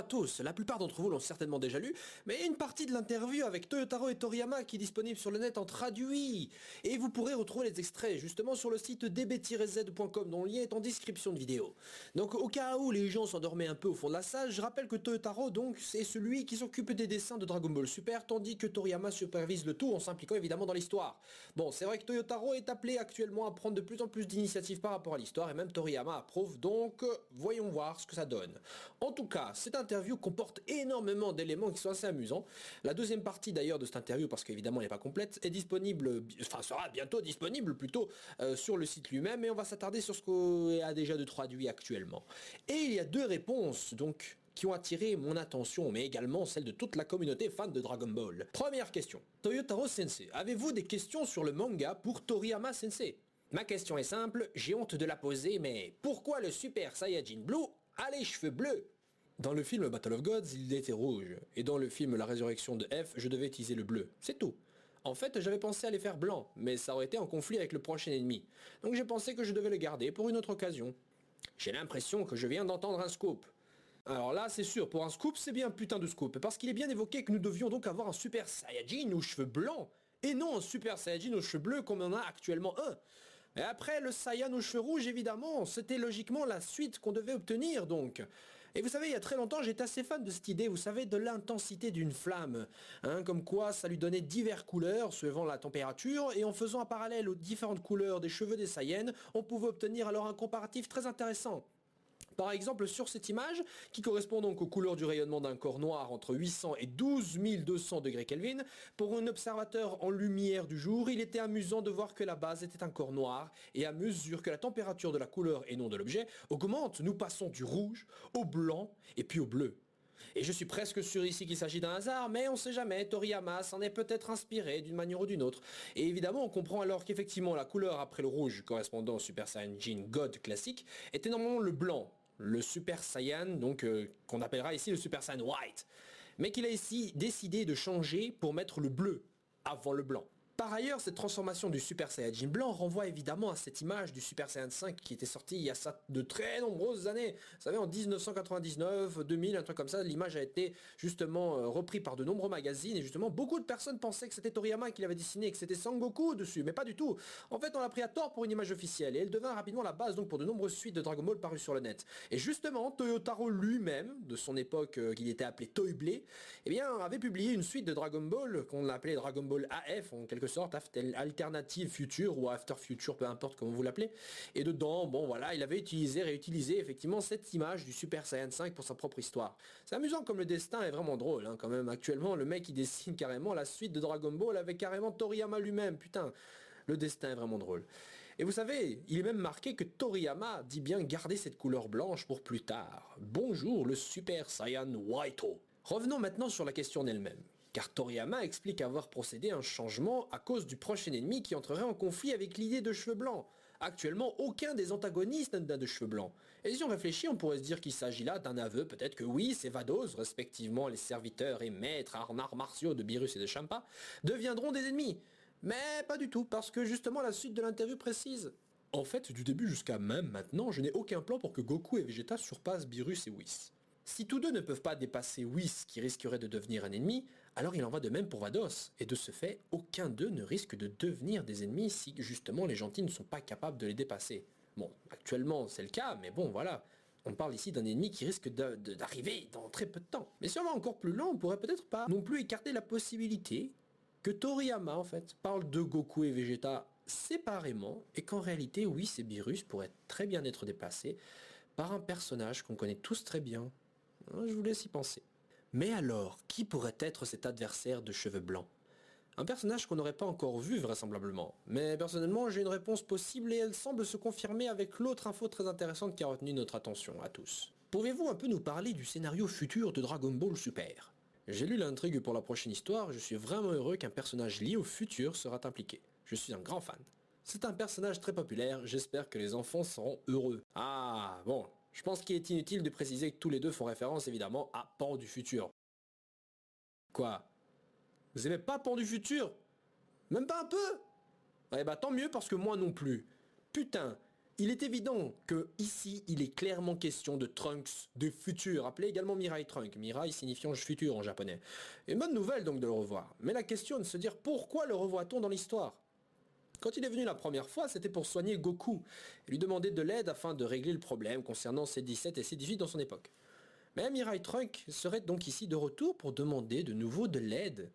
à tous, la plupart d'entre vous l'ont certainement déjà lu, mais une partie de l'interview avec Toyotaro et Toriyama qui est disponible sur le net en traduit. Et vous pourrez retrouver les extraits justement sur le site db-z.com dont le lien est en description de vidéo. Donc au cas où les gens s'endormaient un peu au fond de la salle, je rappelle que Toyotaro donc c'est celui qui s'occupe des dessins de Dragon Ball Super, tandis que Toriyama supervise le tout en s'impliquant évidemment dans l'histoire. Bon, c'est vrai que Toyotaro est appelé actuellement à prendre de plus en plus d'initiatives par rapport à l'histoire et même Toriyama approuve, donc voyons voir ce que ça donne. En tout cas, cette interview comporte énormément d'éléments qui sont assez amusants. La deuxième partie d'ailleurs de cette interview, parce qu'évidemment elle n'est pas complète, est disponible, enfin sera bientôt disponible plutôt sur le site lui-même, et on va s'attarder sur ce qu'il y a déjà de traduit actuellement. Et il y a deux réponses donc qui ont attiré mon attention, mais également celle de toute la communauté fan de Dragon Ball. Première question. Toyotaro Sensei, avez-vous des questions sur le manga pour Toriyama Sensei? Ma question est simple, j'ai honte de la poser, mais pourquoi le Super Saiyajin Blue a les cheveux bleus? Dans le film Battle of Gods, il était rouge, et dans le film La Résurrection de F, je devais utiliser le bleu. C'est tout. En fait, j'avais pensé à les faire blancs, mais ça aurait été en conflit avec le prochain ennemi. Donc j'ai pensé que je devais le garder pour une autre occasion. J'ai l'impression que je viens d'entendre un scoop. Alors là, c'est sûr, pour un scoop, c'est bien un putain de scoop, parce qu'il est bien évoqué que nous devions donc avoir un Super Saiyajin aux cheveux blancs, et non un Super Saiyajin aux cheveux bleus comme on en a actuellement un. Et après, le Saiyan aux cheveux rouges, évidemment, c'était logiquement la suite qu'on devait obtenir, donc. Et vous savez, il y a très longtemps, j'étais assez fan de cette idée, vous savez, de l'intensité d'une flamme. Hein, comme quoi, ça lui donnait diverses couleurs, suivant la température, et en faisant un parallèle aux différentes couleurs des cheveux des Saiyans, on pouvait obtenir alors un comparatif très intéressant. Par exemple, sur cette image, qui correspond donc aux couleurs du rayonnement d'un corps noir entre 800 et 12 200 degrés Kelvin, pour un observateur en lumière du jour, il était amusant de voir que la base était un corps noir, et à mesure que la température de la couleur et non de l'objet augmente, nous passons du rouge au blanc et puis au bleu. Et je suis presque sûr ici qu'il s'agit d'un hasard, mais on sait jamais, Toriyama s'en est peut-être inspiré d'une manière ou d'une autre. Et évidemment, on comprend alors qu'effectivement la couleur après le rouge correspondant au Super Saiyajin God classique était normalement le blanc, le Super Saiyan, donc qu'on appellera ici le Super Saiyan White, mais qu'il a ici décidé de changer pour mettre le bleu avant le blanc. Par ailleurs, cette transformation du Super Saiyajin blanc renvoie évidemment à cette image du Super Saiyan 5 qui était sorti il y a ça de très nombreuses années. Vous savez, en 1999, 2000, un truc comme ça, l'image a été justement reprise par de nombreux magazines et justement beaucoup de personnes pensaient que c'était Toriyama qui l'avait dessiné et que c'était Sangoku dessus, mais pas du tout. En fait, on l'a pris à tort pour une image officielle et elle devint rapidement la base donc pour de nombreuses suites de Dragon Ball parues sur le net. Et justement, Toyotaro lui-même, de son époque qu'il était appelé Toyblade, eh bien, avait publié une suite de Dragon Ball qu'on appelait Dragon Ball AF en quelque sorte, Alternative Future ou After Future, peu importe comment vous l'appelez. Et dedans, bon voilà, il avait réutilisé effectivement cette image du Super Saiyan 5 pour sa propre histoire. C'est amusant comme le destin est vraiment drôle, hein, quand même. Actuellement, le mec il dessine carrément la suite de Dragon Ball avec carrément Toriyama lui-même, putain. Le destin est vraiment drôle. Et vous savez, il est même marqué que Toriyama dit bien garder cette couleur blanche pour plus tard. Bonjour le Super Saiyan White-O. Revenons maintenant sur la question en elle-même. Car Toriyama explique avoir procédé à un changement à cause du prochain ennemi qui entrerait en conflit avec l'idée de cheveux blancs. Actuellement, aucun des antagonistes n'a de cheveux blancs. Et si on réfléchit, on pourrait se dire qu'il s'agit là d'un aveu, peut-être que oui, ces Vados, respectivement les serviteurs et maîtres en arts martiaux de Beerus et de Champa, deviendront des ennemis. Mais pas du tout, parce que justement la suite de l'interview précise. En fait, du début jusqu'à même maintenant, je n'ai aucun plan pour que Goku et Vegeta surpassent Beerus et Whis. Si tous deux ne peuvent pas dépasser Whis qui risquerait de devenir un ennemi, alors il en va de même pour Vados, et de ce fait, aucun d'eux ne risque de devenir des ennemis si justement les gentils ne sont pas capables de les dépasser. Bon, actuellement c'est le cas, mais bon voilà, on parle ici d'un ennemi qui risque d'arriver dans très peu de temps. Mais si on va encore plus loin, on pourrait peut-être pas non plus écarter la possibilité que Toriyama en fait parle de Goku et Vegeta séparément, et qu'en réalité Whis et Beerus pourraient très bien être dépassés par un personnage qu'on connaît tous très bien. Je vous laisse y penser. Mais alors, qui pourrait être cet adversaire de cheveux blancs? Un personnage qu'on n'aurait pas encore vu vraisemblablement. Mais personnellement, j'ai une réponse possible et elle semble se confirmer avec l'autre info très intéressante qui a retenu notre attention à tous. Pouvez-vous un peu nous parler du scénario futur de Dragon Ball Super? J'ai lu l'intrigue pour la prochaine histoire, je suis vraiment heureux qu'un personnage lié au futur sera impliqué. Je suis un grand fan. C'est un personnage très populaire, j'espère que les enfants seront heureux. Ah, bon. Je pense qu'il est inutile de préciser que tous les deux font référence évidemment à Pan du futur. Quoi? Vous aimez pas Pan du futur? Même pas un peu? Eh bah tant mieux parce que moi non plus. Putain, Il est évident que ici, il est clairement question de Trunks du futur, appelé également Mirai Trunk, Mirai signifiant futur en japonais. Une bonne nouvelle donc de le revoir, mais la question est de se dire pourquoi le revoit-on dans l'histoire? Quand il est venu la première fois, c'était pour soigner Goku, et lui demander de l'aide afin de régler le problème concernant C17 et C18 dans son époque. Mais Mirai Trunk serait donc ici de retour pour demander de nouveau de l'aide.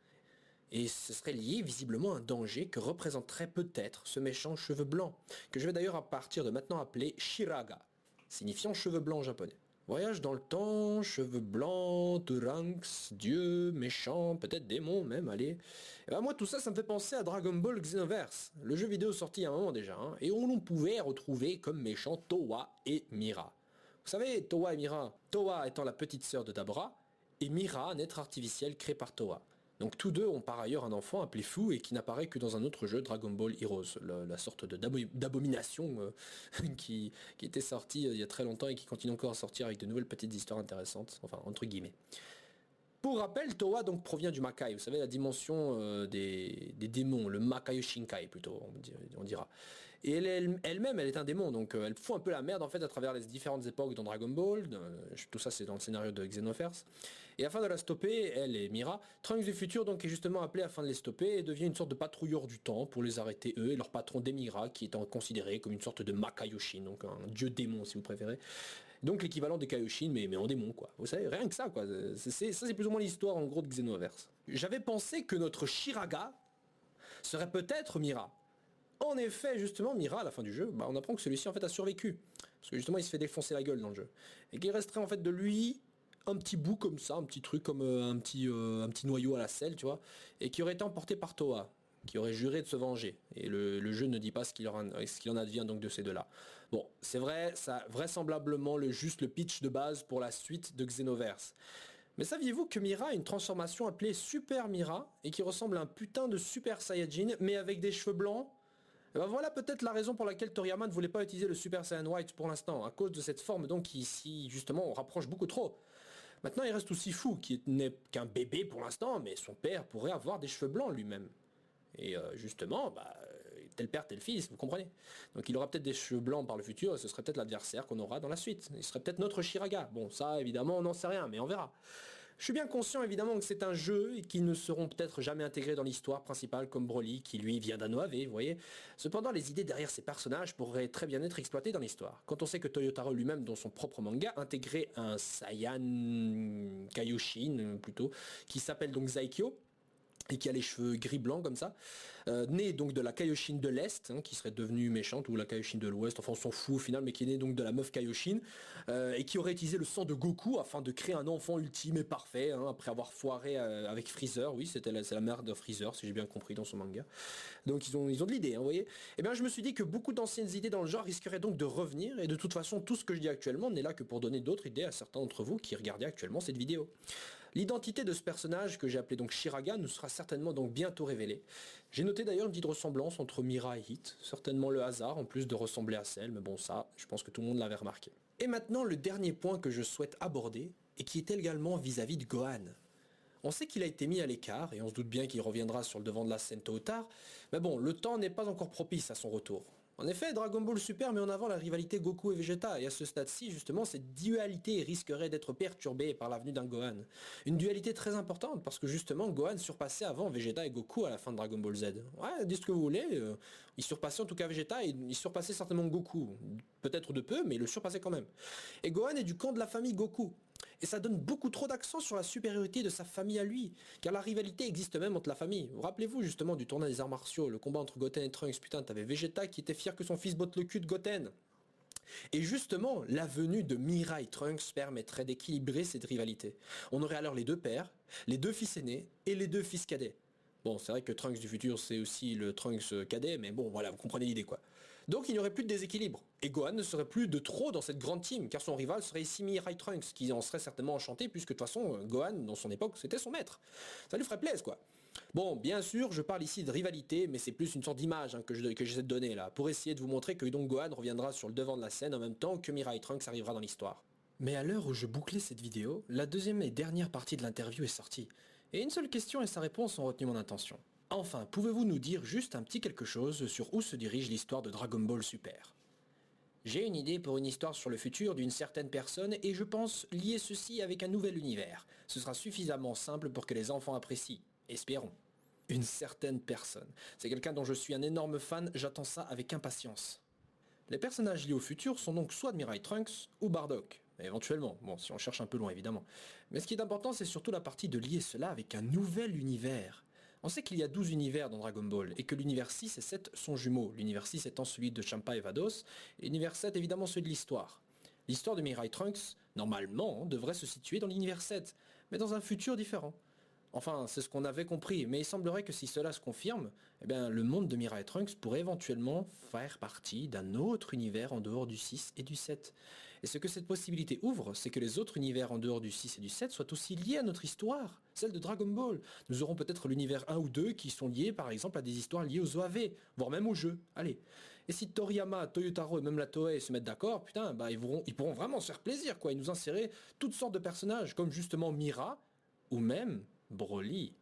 Et ce serait lié visiblement à un danger que représenterait peut-être ce méchant cheveux blancs, que je vais d'ailleurs à partir de maintenant appeler Shiraga, signifiant cheveux blancs en japonais. Voyage dans le temps, cheveux blancs, Trunks, dieu, méchant, peut-être démon même, allez. Et ben moi tout ça, ça me fait penser à Dragon Ball Xenoverse, le jeu vidéo sorti il y a un moment déjà, et où l'on pouvait retrouver comme méchants Towa et Mira. Vous savez, Towa et Mira, Towa étant la petite sœur de Dabra, et Mira, un être artificiel créé par Towa. Donc tous deux ont par ailleurs un enfant appelé Fu et qui n'apparaît que dans un autre jeu, Dragon Ball Heroes, la sorte d'abomination qui était sorti il y a très longtemps et qui continue encore à sortir avec de nouvelles petites histoires intéressantes, enfin entre guillemets. Pour rappel, Towa donc provient du Makai, vous savez la dimension des démons, le Makayo Shinkai plutôt, on dira. Et elle-même, elle est un démon, donc elle fout un peu la merde en fait à travers les différentes époques dans Dragon Ball, tout ça c'est dans le scénario de Xenoverse. Et afin de la stopper, elle et Mira, Trunks du futur donc est justement appelé afin de les stopper et devient une sorte de patrouilleur du temps pour les arrêter eux et leur patron Demira qui est considéré comme une sorte de Makaioshin, donc un dieu démon si vous préférez. Donc l'équivalent des Kaioshin mais en démon quoi. Vous savez, rien que ça quoi. Ça c'est plus ou moins l'histoire en gros de Xenoverse. J'avais pensé que notre Shiraga serait peut-être Mira. En effet, justement, Mira, à la fin du jeu, on apprend que celui-ci en fait a survécu. Parce que justement, il se fait défoncer la gueule dans le jeu. Et qu'il resterait en fait de lui un petit bout comme ça, un petit truc comme un petit noyau à la selle, tu vois, et qui aurait été emporté par Toa, qui aurait juré de se venger. Et le jeu ne dit pas ce qu'il en advient donc de ces deux-là. Bon, c'est vrai, ça vraisemblablement juste le pitch de base pour la suite de Xenoverse. Mais saviez-vous que Mira a une transformation appelée Super Mira, et qui ressemble à un putain de Super Saiyajin, mais avec des cheveux blancs? Et ben voilà peut-être la raison pour laquelle Toriyama ne voulait pas utiliser le Super Saiyan White pour l'instant, à cause de cette forme donc qui ici justement on rapproche beaucoup trop. Maintenant il reste aussi Fu qui n'est qu'un bébé pour l'instant, mais son père pourrait avoir des cheveux blancs lui-même. Et justement, tel père, tel fils, vous comprenez. Donc il aura peut-être des cheveux blancs par le futur, et ce serait peut-être l'adversaire qu'on aura dans la suite. Il serait peut-être notre Shiraga. Bon ça évidemment on n'en sait rien, mais on verra. Je suis bien conscient évidemment que c'est un jeu et qu'ils ne seront peut-être jamais intégrés dans l'histoire principale comme Broly qui lui vient d'un OAV, vous voyez. Cependant les idées derrière ces personnages pourraient très bien être exploitées dans l'histoire. Quand on sait que Toyotaro lui-même dans son propre manga intégrait un Saiyan Kaioshin plutôt, qui s'appelle donc Zaikyo, et qui a les cheveux gris-blancs comme ça, né donc de la Kaioshin de l'Est, qui serait devenue méchante, ou la Kaioshin de l'Ouest, enfin on s'en fout au final, mais qui est né donc de la meuf Kaioshin, et qui aurait utilisé le sang de Goku afin de créer un enfant ultime et parfait, après avoir foiré avec Freezer, oui c'est la mère de Freezer, si j'ai bien compris dans son manga. Donc ils ont de l'idée, vous voyez. Et bien je me suis dit que beaucoup d'anciennes idées dans le genre risqueraient donc de revenir, et de toute façon tout ce que je dis actuellement n'est là que pour donner d'autres idées à certains d'entre vous qui regardaient actuellement cette vidéo. L'identité de ce personnage que j'ai appelé donc Shiraga nous sera certainement donc bientôt révélée. J'ai noté d'ailleurs une petite ressemblance entre Mira et Hit, certainement le hasard en plus de ressembler à celle, mais bon ça, je pense que tout le monde l'avait remarqué. Et maintenant le dernier point que je souhaite aborder, et qui est également vis-à-vis de Gohan. On sait qu'il a été mis à l'écart, et on se doute bien qu'il reviendra sur le devant de la scène tôt ou tard, mais bon, le temps n'est pas encore propice à son retour. En effet, Dragon Ball Super met en avant la rivalité Goku et Vegeta, et à ce stade-ci, justement, cette dualité risquerait d'être perturbée par l'avenue d'un Gohan. Une dualité très importante, parce que justement, Gohan surpassait avant Vegeta et Goku à la fin de Dragon Ball Z. Ouais, dites ce que vous voulez, il surpassait en tout cas Vegeta, et il surpassait certainement Goku. Peut-être de peu, mais il le surpassait quand même. Et Gohan est du camp de la famille Goku. Et ça donne beaucoup trop d'accent sur la supériorité de sa famille à lui, car la rivalité existe même entre la famille. Vous rappelez-vous justement du tournoi des arts martiaux, le combat entre Goten et Trunks, putain t'avais Vegeta qui était fier que son fils botte le cul de Goten. Et justement, la venue de Mira et Trunks permettrait d'équilibrer cette rivalité. On aurait alors les deux pères, les deux fils aînés et les deux fils cadets. Bon, c'est vrai que Trunks du futur, c'est aussi le Trunks cadet, mais bon, voilà, vous comprenez l'idée, quoi. Donc il n'y aurait plus de déséquilibre. Et Gohan ne serait plus de trop dans cette grande team, car son rival serait ici Mirai Trunks, qui en serait certainement enchanté, puisque de toute façon, Gohan, dans son époque, c'était son maître. Ça lui ferait plaisir, quoi. Bon, bien sûr, je parle ici de rivalité, mais c'est plus une sorte d'image que j'essaie de donner, là, pour essayer de vous montrer que donc Gohan reviendra sur le devant de la scène en même temps que Mirai Trunks arrivera dans l'histoire. Mais à l'heure où je bouclais cette vidéo, la deuxième et dernière partie de l'interview est sortie. Et une seule question et sa réponse ont retenu mon attention. Enfin, pouvez-vous nous dire juste un petit quelque chose sur où se dirige l'histoire de Dragon Ball Super? J'ai une idée pour une histoire sur le futur d'une certaine personne et je pense lier ceci avec un nouvel univers. Ce sera suffisamment simple pour que les enfants apprécient. Espérons. Une certaine personne. C'est quelqu'un dont je suis un énorme fan, j'attends ça avec impatience. Les personnages liés au futur sont donc soit Admiral Trunks ou Bardock. Éventuellement, bon, si on cherche un peu loin évidemment. Mais ce qui est important, c'est surtout la partie de lier cela avec un nouvel univers. On sait qu'il y a 12 univers dans Dragon Ball, et que l'univers 6 et 7 sont jumeaux, l'univers 6 étant celui de Champa et Vados, et l'univers 7 évidemment celui de l'histoire. L'histoire de Mirai Trunks, normalement, devrait se situer dans l'univers 7, mais dans un futur différent. Enfin, c'est ce qu'on avait compris, mais il semblerait que si cela se confirme, eh bien, le monde de Mirai Trunks pourrait éventuellement faire partie d'un autre univers en dehors du 6 et du 7. Et ce que cette possibilité ouvre, c'est que les autres univers en dehors du 6 et du 7 soient aussi liés à notre histoire, celle de Dragon Ball. Nous aurons peut-être l'univers 1 ou 2 qui sont liés par exemple à des histoires liées aux OAV, voire même aux jeux. Allez. Et si Toriyama, Toyotaro et même la Toei se mettent d'accord, putain, bah ils pourront vraiment se faire plaisir, quoi, et nous insérer toutes sortes de personnages, comme justement Mira, ou même Broly.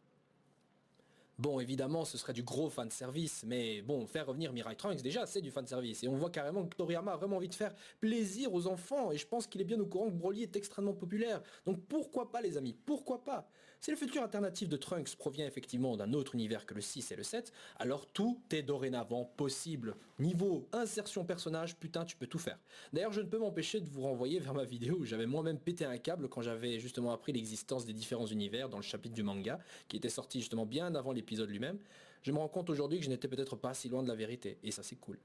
Bon, évidemment, ce serait du gros fanservice, mais bon, faire revenir Mirai Trunks, déjà, c'est du fanservice. Et on voit carrément que Toriyama a vraiment envie de faire plaisir aux enfants, et je pense qu'il est bien au courant que Broly est extrêmement populaire. Donc pourquoi pas, les amis, pourquoi pas? Si le futur alternatif de Trunks provient effectivement d'un autre univers que le 6 et le 7, alors tout est dorénavant possible. Niveau insertion personnage, putain, tu peux tout faire. D'ailleurs, je ne peux m'empêcher de vous renvoyer vers ma vidéo où j'avais moi-même pété un câble quand j'avais justement appris l'existence des différents univers dans le chapitre du manga, qui était sorti justement bien avant l'épisode lui-même. Je me rends compte aujourd'hui que je n'étais peut-être pas si loin de la vérité, et ça c'est cool.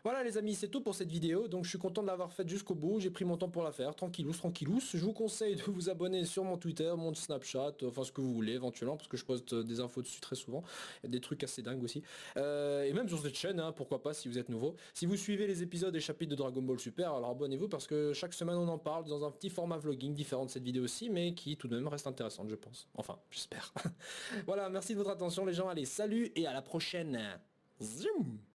Voilà les amis, c'est tout pour cette vidéo, donc je suis content de l'avoir faite jusqu'au bout, j'ai pris mon temps pour la faire, tranquillous, tranquillous. Je vous conseille de vous abonner sur mon Twitter, mon Snapchat, enfin ce que vous voulez éventuellement, parce que je poste des infos dessus très souvent, il y a des trucs assez dingues aussi. Et même sur cette chaîne, hein, pourquoi pas si vous êtes nouveau. Si vous suivez les épisodes et chapitres de Dragon Ball Super, alors abonnez-vous parce que chaque semaine on en parle dans un petit format vlogging différent de cette vidéo aussi, mais qui tout de même reste intéressante je pense. Enfin, j'espère. Voilà, merci de votre attention les gens, allez salut et à la prochaine. Zoom.